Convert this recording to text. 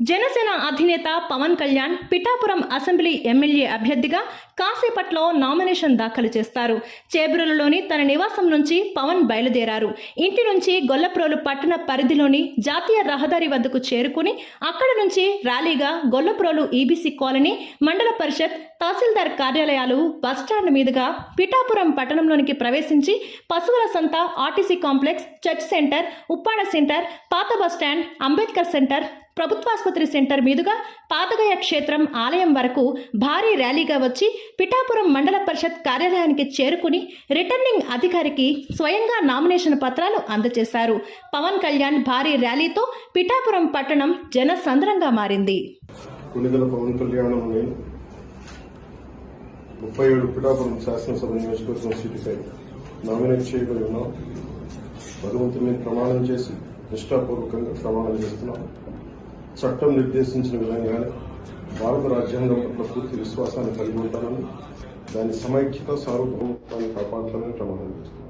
జనసేన అధినేత Pawan Kalyan Pithapuram assembly MLA అభ్యర్థిగా కాసేపట్లో నామినేషన్ దాఖలు చేస్తారు. చేబ్రోలులోని తన నివాసం నుంచి పవన్ బయలుదేరారు. ఇంటి నుంచి గొల్లప్రోలు పట్టణ పరిధిలోని జాతీయ రహదారి వద్దకు చేరుకుని అక్కడ నుంచి ర్యాలీగా గొల్లప్రోలు ఈబీసీ కాలనీ, మండల పరిషత్, తహసీల్దార్ కార్యాలయాలు, బస్టాండ్ మీదుగా పిఠాపురం పట్టణంలోనికి ప్రవేశించి పశువుల సంత, RTC complex, church centre, Uppada centre, పాత బస్టాండ్, అంబేద్కర్ సెంటర్, ప్రభుత్వాసుపత్రి సెంటర్ మీదుగా పాతగయ క్షేత్రం ఆలయం వరకు భారీ ర్యాలీగా వచ్చి పిఠాపురం మండల పరిషత్ కార్యాలయానికి చేరుకుని రిటర్నింగ్ అధికారికి స్వయంగా నామినేషన్ పత్రాలు అందజేశారు. పవన్ కళ్యాణ్ భారీ ర్యాలీతో పిఠాపురం పట్టణం జనసంద్రంగా మారింది. 37 పిఠాపురం శాసనసభ నియోజకవర్గం సీటుపై నామినేట్ చేయబడి ఉన్నాం. భగవంతుని మీద ప్రమాణం చేసి నిష్ఠాపూర్వకంగా ప్రమాణం చేస్తున్నాం. చట్టం నిర్దేశించిన విధంగానే భారత రాజ్యాంగం పట్ల పూర్తి విశ్వాసాన్ని కలిగి ఉంటానని, దాని సమైక్యత, సార్వభౌమత్వాన్ని కాపాడాలని ప్రమాణం చేస్తున్నాం.